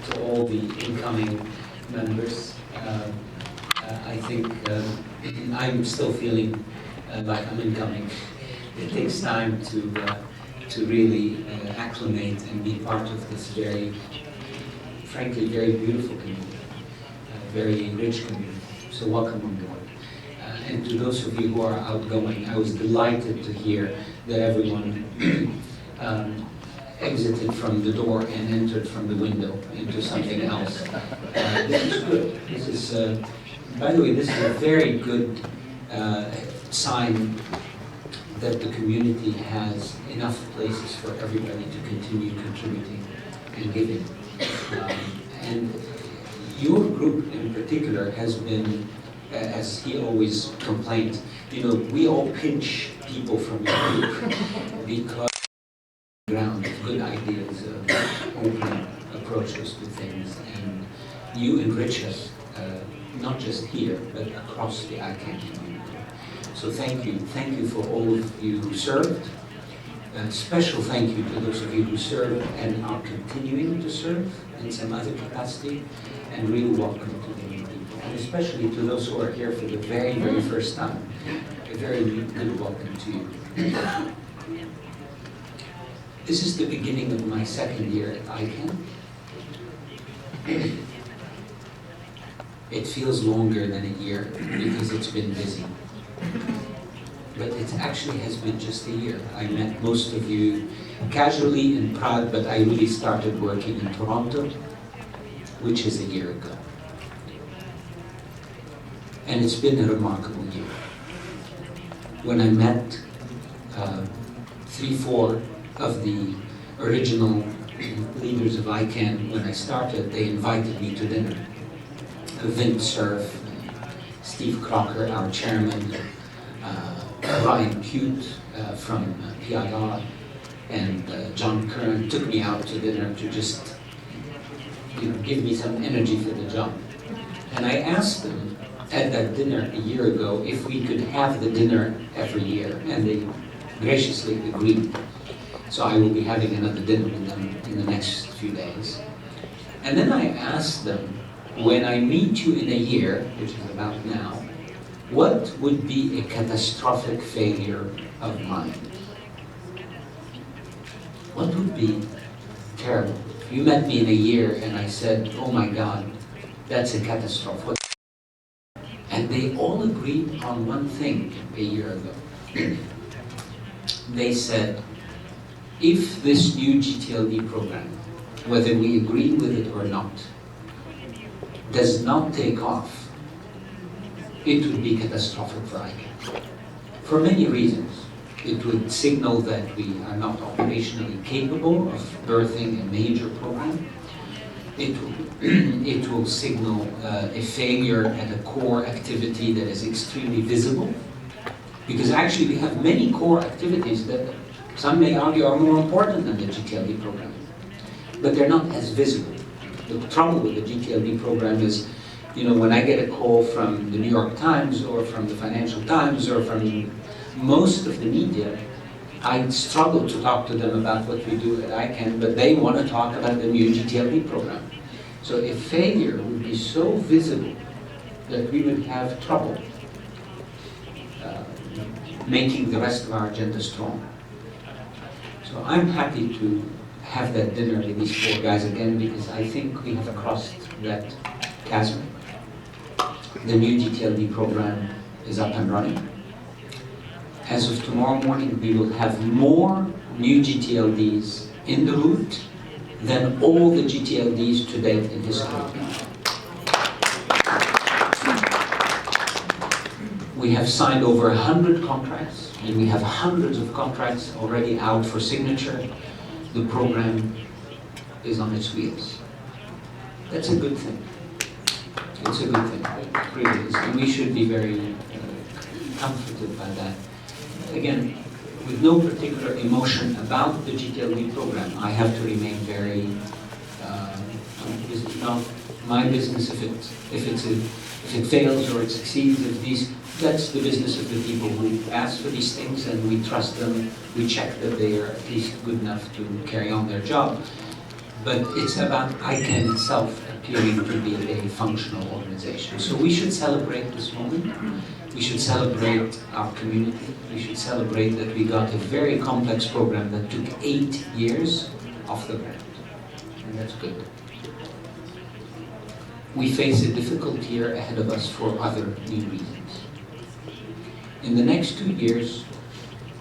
to all the incoming members. I think I'm still feeling like I'm incoming. It takes time to really acclimate and be part of this very, frankly, very beautiful community, very rich community. So welcome on board. And to those of you who are outgoing, I was delighted to hear that everyone exited from the door and entered from the window into something else. This is good. This is, by the way, this is a very good sign that the community has enough places for everybody to continue contributing and giving. And your group in particular has been, as he always complained, you know, we all pinch people from your group because ground of good ideas, of open approaches to things, and you enrich us, not just here, but across the ICANN community. So thank you for all of you who served. Special thank you to those of you who served and are continuing to serve in some other capacity, and real welcome to the new people, and especially to those who are here for the very, very first time. A very good welcome to you. This is the beginning of my second year at ICANN. It feels longer than a year because it's been busy. But it actually has been just a year. I met most of you casually in Prague, but I really started working in Toronto, which is a year ago. And it's been a remarkable year. When I met 3-4 of the original leaders of ICANN when I started, they invited me to dinner. Vint Cerf, Steve Crocker, our chairman, Ryan Cute from PIR, and John Kern took me out to dinner to just, you know, give me some energy for the job. And I asked them at that dinner a year ago if we could have the dinner every year, and they graciously agreed. So I will be having another dinner with them in the next few days. And then I asked them, when I meet you in a year, which is about now, what would be a catastrophic failure of mine? What would be terrible? If you met me in a year and I said, oh my God, that's a catastrophe. And they all agreed on one thing a year ago. They said, if this new GTLD program, whether we agree with it or not, does not take off, it would be catastrophic for ICANN. For many reasons. It would signal that we are not operationally capable of birthing a major program. It will signal a failure at a core activity that is extremely visible. Because actually we have many core activities that some may argue are more important than the GTLD program. But they're not as visible. The trouble with the GTLD program is, you know, when I get a call from the New York Times or from the Financial Times or from most of the media, I struggle to talk to them about what we do at ICANN, but they want to talk about the new GTLD program. So a failure would be so visible that we would have trouble making the rest of our agenda strong. So I'm happy to have that dinner with these 4 guys again, because I think we have crossed that chasm. The new GTLD program is up and running. As of tomorrow morning, we will have more new GTLDs in the route than all the GTLDs to date in history. We have signed over 100 contracts, and we have hundreds of contracts already out for signature. The program is on its wheels. That's a good thing. It's a good thing, it really is. And we should be very comforted by that. Again, with no particular emotion about the GTLD program, I have to remain very, this is not my business if it fails or it succeeds. That's the business of the people who ask for these things, and we trust them. We check that they are at least good enough to carry on their job. but it's about ICANN itself appearing to be a functional organization. So we should celebrate this moment. We should celebrate our community. We should celebrate that we got a very complex program that took 8 years off the ground. And that's good. We face a difficult year ahead of us for other new reasons. In the next 2 years,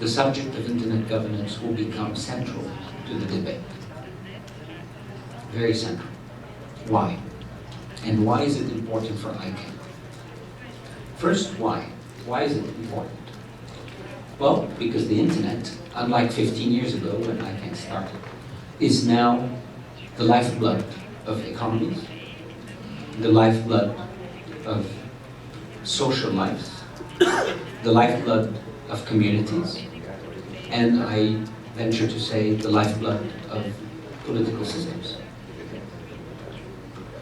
the subject of internet governance will become central to the debate. Very central. Why? And why is it important for ICANN? First, why? Why is it important? Well, because the internet, unlike 15 years ago when ICANN started, is now the lifeblood of economies, the lifeblood of social lives, the lifeblood of communities, and I venture to say the lifeblood of political systems.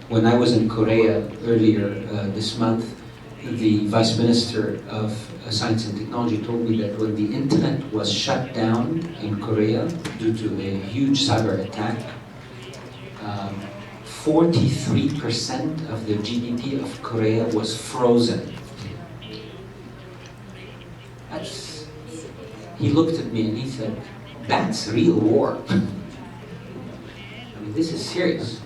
When I was in Korea earlier this month, the Vice Minister of Science and Technology told me that when the internet was shut down in Korea due to a huge cyber attack, 43% of the GDP of Korea was frozen. He looked at me and he said, that's real war. I mean, this is serious.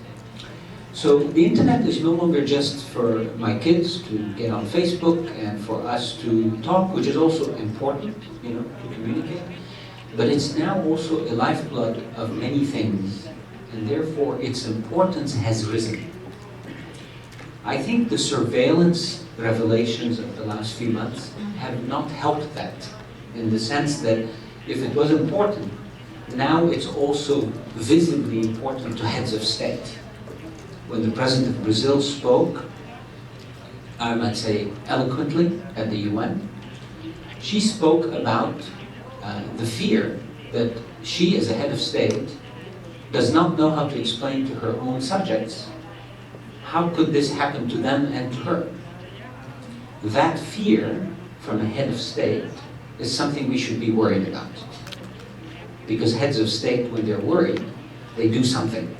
So the internet is no longer just for my kids to get on Facebook and for us to talk, which is also important, you know, to communicate. But it's now also a lifeblood of many things, and therefore its importance has risen. I think the surveillance revelations of the last few months have not helped that, in the sense that if it was important, now it's also visibly important to heads of state. When the President of Brazil spoke, I might say eloquently at the UN, she spoke about the fear that she, as a head of state, does not know how to explain to her own subjects how could this happen to them and to her. That fear from a head of state is something we should be worried about. Because heads of state, when they're worried, they do something.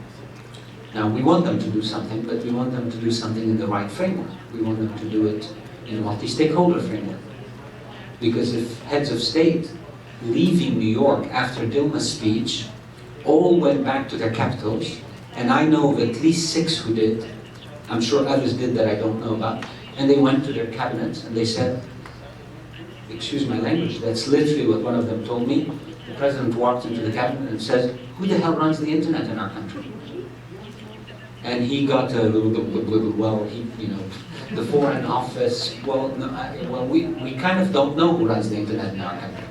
Now, we want them to do something, but we want them to do something in the right framework. We want them to do it in a multi-stakeholder framework. Because if heads of state leaving New York after Dilma's speech all went back to their capitals, and I know of at least 6 who did, I'm sure others did that I don't know about, and they went to their cabinets and they said, excuse my language, that's literally what one of them told me. The president walked into the cabinet and says, who the hell runs the internet in our country? And he got a little, well, the Foreign Office, well, no, we kind of don't know who runs the internet in our country.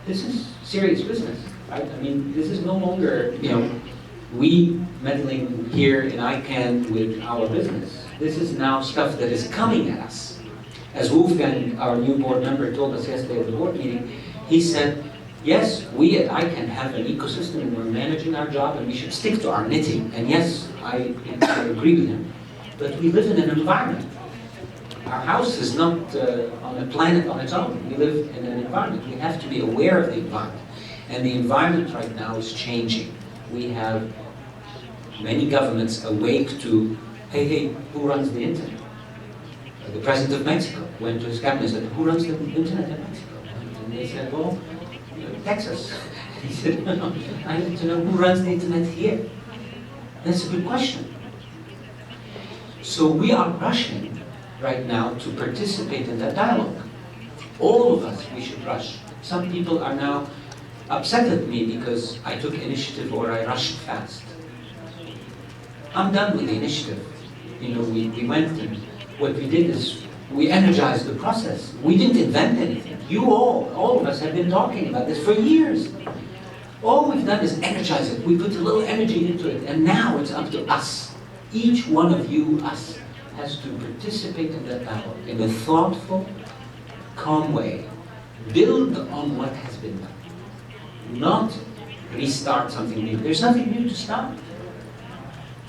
This is serious business, right? I mean, this is no longer, we meddling here in ICANN with our business. This is now stuff that is coming at us. As Wolfgang, our new board member, told us yesterday at the board meeting, he said, yes, we at ICANN have an ecosystem and we're managing our job and we should stick to our knitting. And yes, I agree with him. But we live in an environment. Our house is not on a planet on its own. We live in an environment. We have to be aware of the environment. And the environment right now is changing. We have many governments awake to, hey, who runs the internet? The President of Mexico went to his cabinet and said, who runs the internet in Mexico? And they said, well, Texas. He said, no, I need to know who runs the internet here. That's a good question. So we are rushing right now to participate in that dialogue. All of us, we should rush. Some people are now upset at me because I took initiative or I rushed fast. I'm done with the initiative. We went and what we did is we energized the process. We didn't invent anything. You all of us have been talking about this for years. All we've done is energize it. We put a little energy into it, and now it's up to us. Each one of you, us, has to participate in that dialogue in a thoughtful, calm way. Build on what has been done. Not restart something new. There's nothing new to start.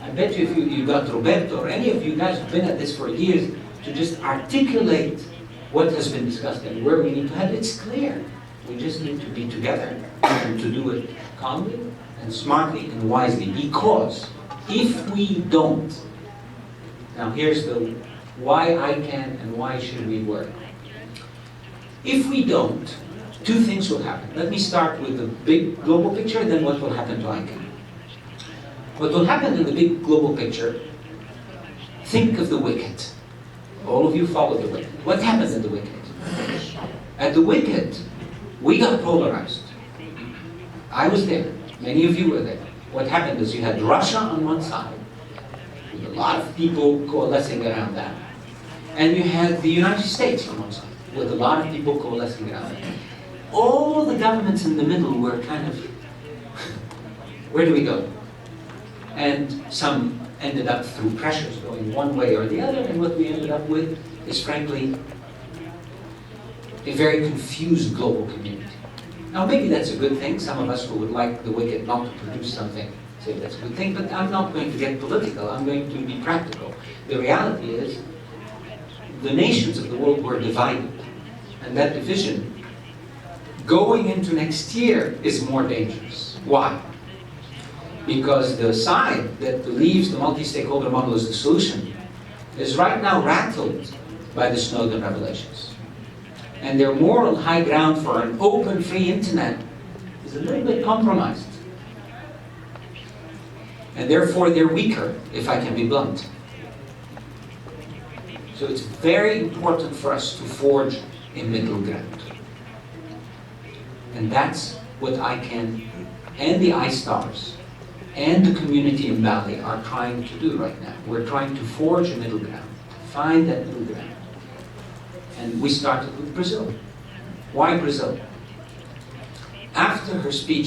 I bet you if you got Roberto or any of you guys who've been at this for years to just articulate what has been discussed and where we need to head, it's clear. We just need to be together and to do it calmly and smartly and wisely, because if we don't, now here's the why ICANN and why should we work. If we don't, two things will happen. Let me start with the big global picture, then what will happen to ICANN. What will happen in the big global picture, think of the wicket. All of you follow the wicket. What happened at the wicket? At the wicket, we got polarized. I was there. Many of you were there. What happened is you had Russia on one side, with a lot of people coalescing around that. And you had the United States on one side, with a lot of people coalescing around that. All the governments in the middle were kind of, where do we go? And some ended up through pressures going one way or the other, and what we ended up with is frankly a very confused global community. Now maybe that's a good thing. Some of us who would like the wicket not to produce something say that's a good thing, but I'm not going to get political, I'm going to be practical. The reality is the nations of the world were divided, and that division going into next year is more dangerous. Why? Because the side that believes the multi-stakeholder model is the solution is right now rattled by the Snowden revelations. And their moral high ground for an open, free internet is a little bit compromised. And therefore they're weaker, if I can be blunt. So it's very important for us to forge a middle ground. And that's what ICANN and the iStars and the community in Bali are trying to do right now. We're trying to forge a middle ground, find that middle ground. And we started with Brazil. Why Brazil? After her speech